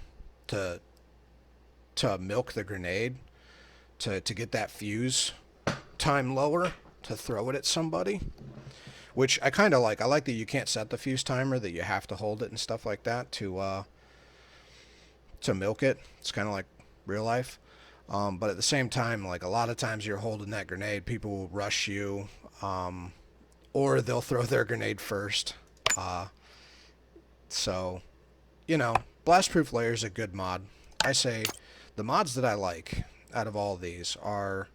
milk the grenade to get that fuse time lower to throw it at somebody, which I kind of like. I like that you can't set the fuse timer, that you have to hold it and stuff like that to milk it. It's kind of like real life. But at the same time, like, a lot of times you're holding that grenade, people will rush you, or they'll throw their grenade first. So, you know, Blastproof Layer is a good mod. I say the mods that I like out of all of these are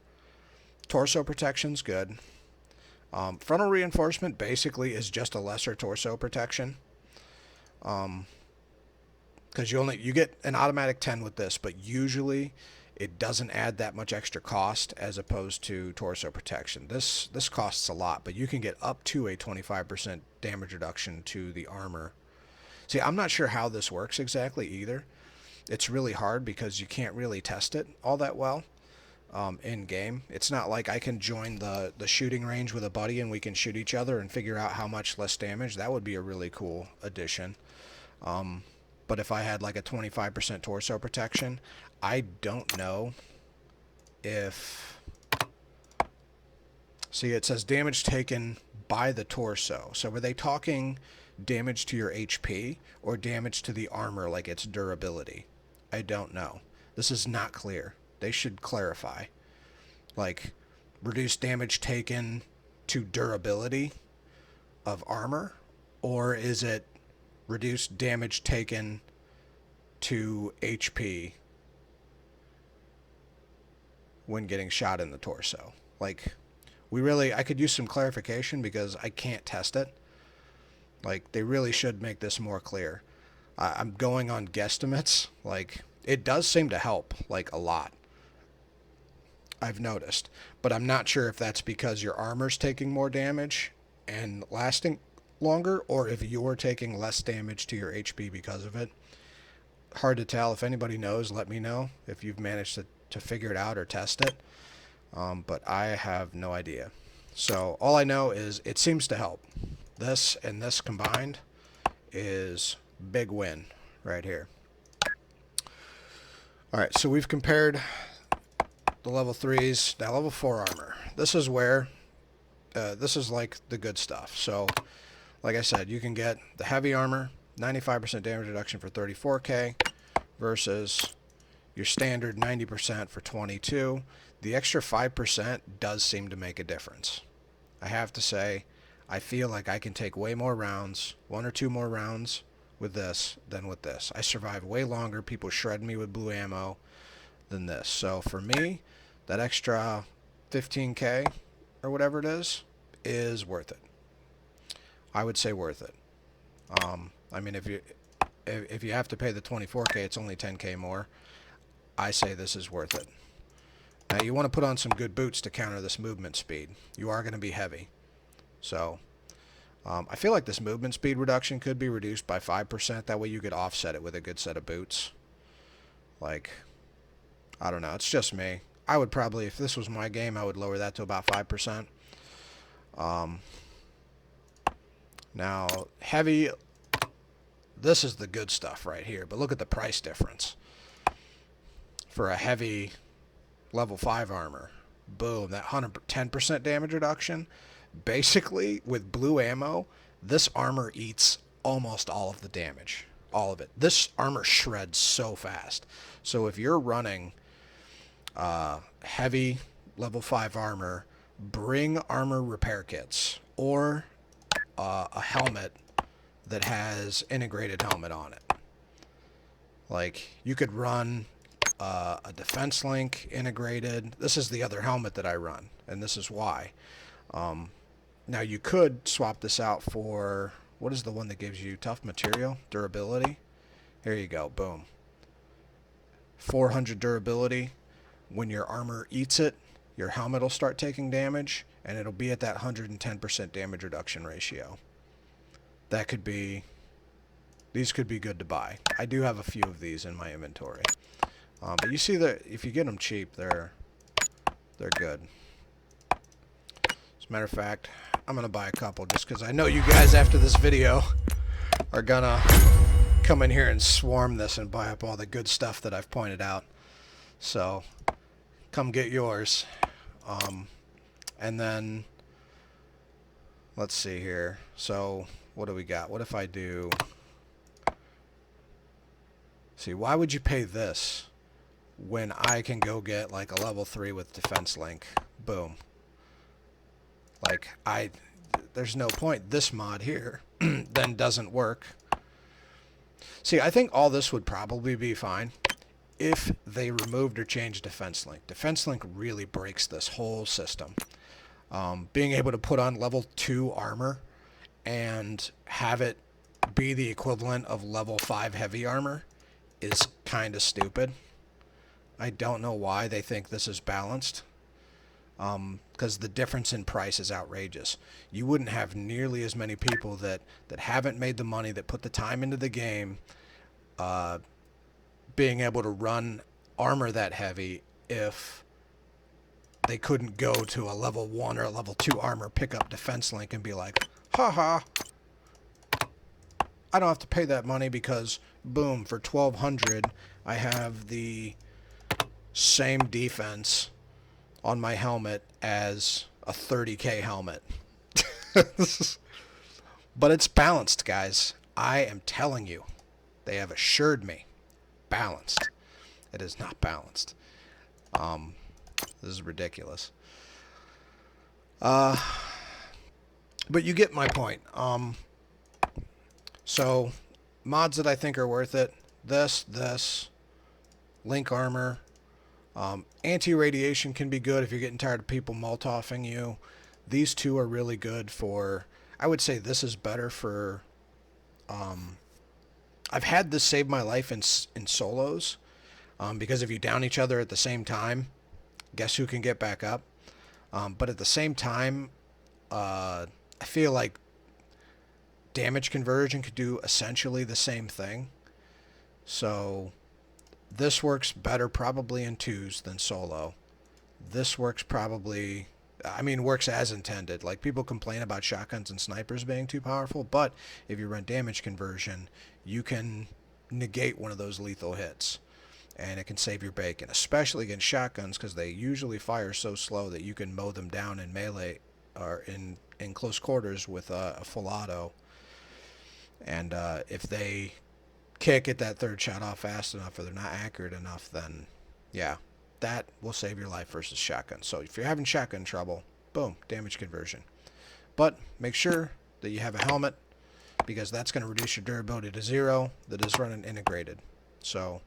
Torso Protection's good. Frontal Reinforcement basically is just a lesser torso protection. Because you get an automatic 10 with this, but usually it doesn't add that much extra cost as opposed to torso protection. This costs a lot, but you can get up to a 25% damage reduction to the armor. See, I'm not sure how this works exactly either. It's really hard because you can't really test it all that well in game. It's not like I can join the shooting range with a buddy and we can shoot each other and figure out how much less damage. That would be a really cool addition. But if I had like a 25% torso protection, I don't know if... See, it says damage taken by the torso. So were they talking damage to your HP or damage to the armor, like its durability? I don't know. This is not clear. They should clarify. Like, reduce damage taken to durability of armor, or is it reduce damage taken to HP when getting shot in the torso? Like, I could use some clarification because I can't test it. Like, they really should make this more clear. I'm going on guesstimates. Like, it does seem to help, like, a lot, I've noticed. But I'm not sure if that's because your armor's taking more damage and lasting longer, or if you're taking less damage to your HP because of it. Hard to tell. If anybody knows, let me know if you've managed to figure it out or test it. But I have no idea. So all I know is it seems to help. This and this combined is big win right here. Alright, so we've compared the level 3s. Now level 4 armor. This is where, this is like the good stuff. So, like I said, you can get the heavy armor, 95% damage reduction for 34k, versus your standard 90% for 22. The extra 5% does seem to make a difference. I have to say, I feel like I can take way more rounds, 1 or 2 more rounds with this than with this. I survive way longer. People shred me with blue ammo than this. So for me, that extra 15K or whatever it is worth it. I would say worth it. I mean, if you have to pay the 24K, it's only 10K more. I say this is worth it. Now you want to put on some good boots to counter this movement speed. You are going to be heavy. So I feel like this movement speed reduction could be reduced by 5%. That way you could offset it with a good set of boots. Like, I don't know. It's just me. I would probably, if this was my game, I would lower that to about 5%. Now, heavy, this is the good stuff right here. But look at the price difference. For a heavy level 5 armor, boom, that 110% damage reduction. Basically, with blue ammo, this armor eats almost all of the damage. All of it. This armor shreds so fast. So if you're running heavy level 5 armor, bring armor repair kits or a helmet that has integrated helmet on it. Like, you could run a defense link integrated. This is the other helmet that I run, and this is why. Now you could swap this out for, what is the one that gives you tough material? Durability. Here you go, boom. 400 durability. When your armor eats it, your helmet will start taking damage, and it'll be at that 110% damage reduction ratio. That could be, these could be good to buy. I do have a few of these in my inventory. But you see that if you get them cheap, they're good. As a matter of fact, I'm going to buy a couple just because I know you guys after this video are going to come in here and swarm this and buy up all the good stuff that I've pointed out. So, come get yours. And then, let's see here. So, what do we got? What if I do... See, why would you pay this when I can go get like a level 3 with defense link? Boom. Like, there's no point. This mod here then doesn't work. See, I think all this would probably be fine if they removed or changed defense link. Defense link really breaks this whole system. Being able to put on level 2 armor and have it be the equivalent of level 5 heavy armor is kind of stupid. I don't know why they think this is balanced. Because the difference in price is outrageous. You wouldn't have nearly as many people that haven't made the money, that put the time into the game, being able to run armor that heavy if they couldn't go to a level 1 or a level 2 armor, pick up defense link and be like, haha, I don't have to pay that money because, boom, for 1200 I have the same defense on my helmet as a 30k helmet. But it's balanced, guys. I am telling you. They have assured me. Balanced. It is not balanced. This is ridiculous. But you get my point. So, mods that I think are worth it. This. Link armor. Anti-radiation can be good if you're getting tired of people Molotoving you. These two are really good for... I would say this is better for... I've had this save my life in solos. Because if you down each other at the same time, guess who can get back up? But at the same time, I feel like damage conversion could do essentially the same thing. So... this works better probably in 2s than solo. This works probably... I mean, works as intended. Like, people complain about shotguns and snipers being too powerful, but if you run damage conversion, you can negate one of those lethal hits. And it can save your bacon, especially against shotguns, because they usually fire so slow that you can mow them down in melee, or in close quarters with a full auto. And if they... can't get that third shot off fast enough, or they're not accurate enough, then yeah, that will save your life versus shotgun. So if you're having shotgun trouble, boom, damage conversion. But make sure that you have a helmet, because that's going to reduce your durability to 0 that is running integrated. So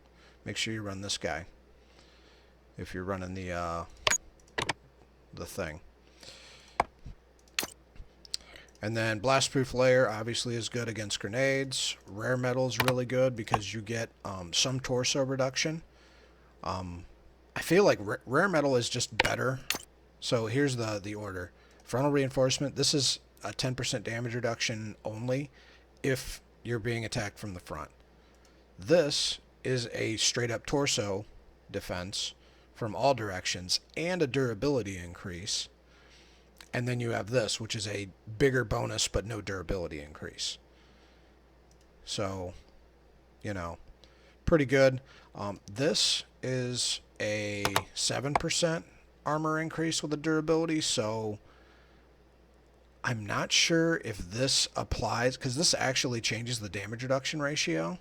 make sure you run this guy if you're running the the thing. And then blastproof layer obviously is good against grenades. Rare metal is really good because you get some torso reduction. I feel like rare metal is just better. So here's the order. Frontal reinforcement. This is a 10% damage reduction only if you're being attacked from the front. This is a straight up torso defense from all directions and a durability increase. And then you have this, which is a bigger bonus but no durability increase. So, you know, pretty good. This is a 7% armor increase with a durability, so I'm not sure if this applies, because this actually changes the damage reduction ratio.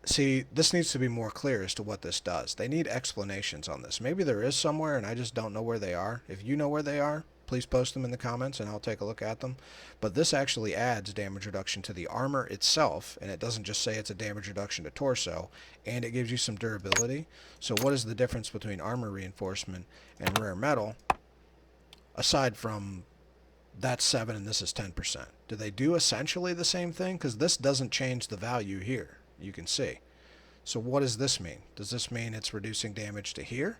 See, this needs to be more clear as to what this does. They need explanations on this. Maybe there is somewhere and I just don't know where they are. If you know where they are, please post them in the comments and I'll take a look at them. But this actually adds damage reduction to the armor itself, and it doesn't just say it's a damage reduction to torso, and it gives you some durability. So what is the difference between armor reinforcement and rare metal, aside from that's 7 and this is 10%? Do they do essentially the same thing? Because this doesn't change the value here. You can see. So what does this mean? Does this mean it's reducing damage to here?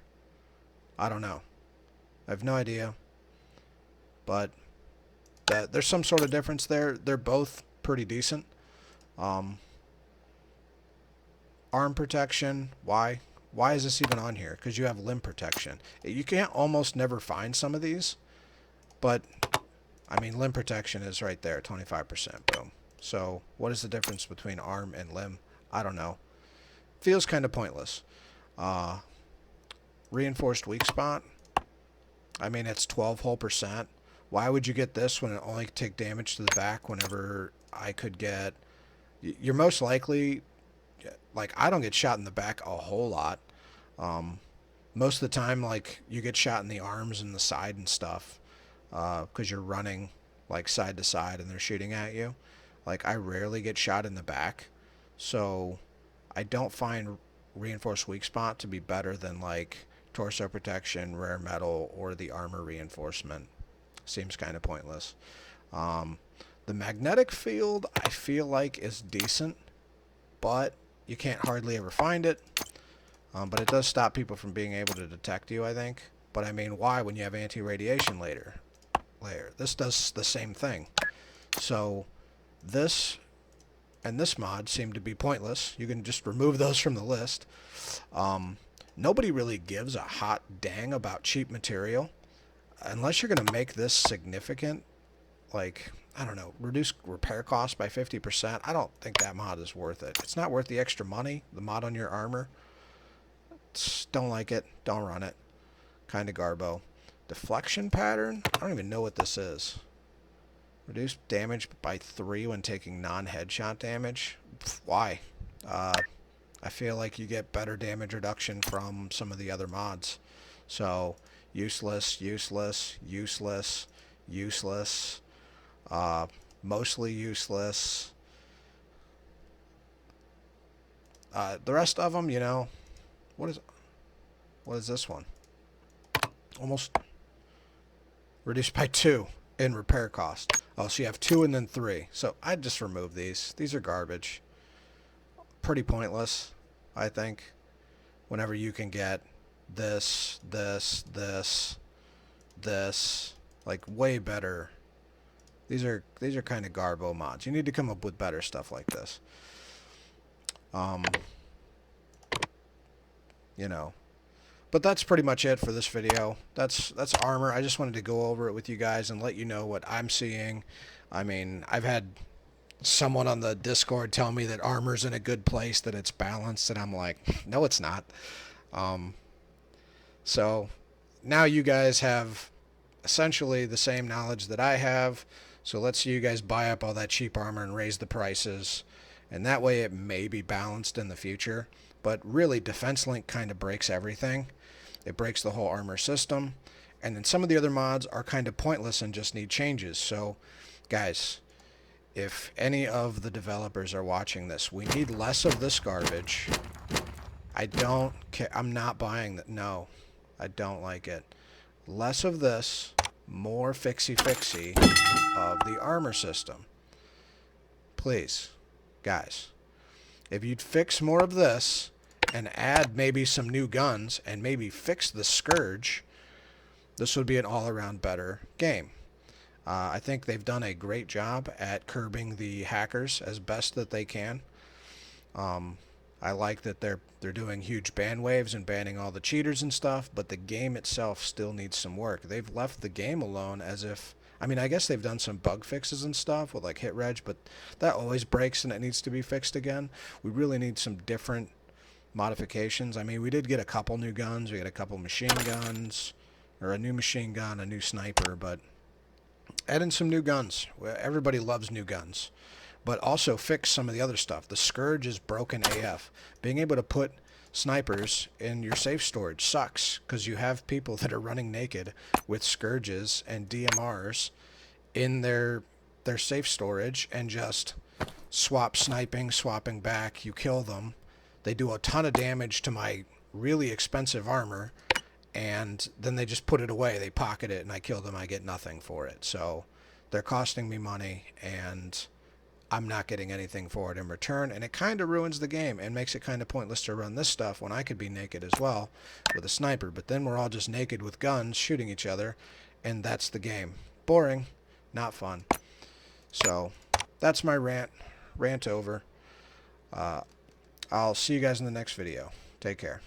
I don't know. I have no idea. But there's some sort of difference there. They're both pretty decent. Arm protection. Why? Why is this even on here? Because you have limb protection. You can't almost never find some of these. But, I mean, limb protection is right there. 25%. Boom. So what is the difference between arm and limb? I don't know. Feels kind of pointless. Reinforced weak spot. I mean, it's 12 whole percent. Why would you get this when it only take damage to the back whenever I could get... You're most likely... Like, I don't get shot in the back a whole lot. Most of the time, like, you get shot in the arms and the side and stuff. Because you're running, like, side to side and they're shooting at you. Like, I rarely get shot in the back. So, I don't find reinforced weak spot to be better than, like, torso protection, rare metal, or the armor reinforcement. Seems kind of pointless. The magnetic field, I feel like, is decent. But you can't hardly ever find it. But it does stop people from being able to detect you, I think. But, I mean, why when you have anti-radiation layer? This does the same thing. So... This and this mod seem to be pointless. You can just remove those from the list. Nobody really gives a hot dang about cheap material. Unless you're going to make this significant, like, I don't know, reduce repair costs by 50%, I don't think that mod is worth it. It's not worth the extra money, the mod on your armor. Don't like it. Don't run it. Kind of garbo. Deflection pattern? I don't even know what this is. Reduce damage by 3 when taking non-headshot damage. Why? I feel like you get better damage reduction from some of the other mods. So, useless, useless, useless, useless, mostly useless. The rest of them, you know, what is this one? Almost reduced by 2 in repair cost. Oh, so you have 2 and then 3. So I'd just remove these. These are garbage. Pretty pointless, I think. Whenever you can get this, this, this, this, like way better. These are kind of garbo mods. You need to come up with better stuff like this. You know. But that's pretty much it for this video. That's armor. I just wanted to go over it with you guys and let you know what I'm seeing. I mean, I've had someone on the Discord tell me that armor's in a good place, that it's balanced, and I'm like, no, it's not. So now you guys have essentially the same knowledge that I have. So let's see you guys buy up all that cheap armor and raise the prices. And that way it may be balanced in the future. But really, Defense Link kind of breaks everything. It breaks the whole armor system. And then some of the other mods are kind of pointless and just need changes. So, guys, if any of the developers are watching this, we need less of this garbage. I don't care. I'm not buying that. No. I don't like it. Less of this, more fixie-fixie of the armor system. Please, guys. If you'd fix more of this and add maybe some new guns and maybe fix the Scourge, this would be an all-around better game. I think they've done a great job at curbing the hackers as best that they can. I like that they're doing huge ban waves and banning all the cheaters and stuff, but the game itself still needs some work. They've left the game alone as if... I mean, I guess they've done some bug fixes and stuff with like hit reg, but that always breaks and it needs to be fixed again. We really need some different modifications. I mean, we did get a couple new guns. We got a couple machine guns, or a new machine gun, a new sniper, but add in some new guns. Everybody loves new guns. But also fix some of the other stuff. The Scourge is broken AF. Being able to put snipers in your safe storage sucks, because you have people that are running naked with Scourges and DMRs in their safe storage and just swapping back. You kill them. They do a ton of damage to my really expensive armor, and then they just put it away. They pocket it, and I kill them. I get nothing for it. So they're costing me money, and I'm not getting anything for it in return, and it kind of ruins the game and makes it kind of pointless to run this stuff when I could be naked as well with a sniper. But then we're all just naked with guns shooting each other, and that's the game. Boring, not fun. So that's my rant over. I'll see you guys in the next video. Take care.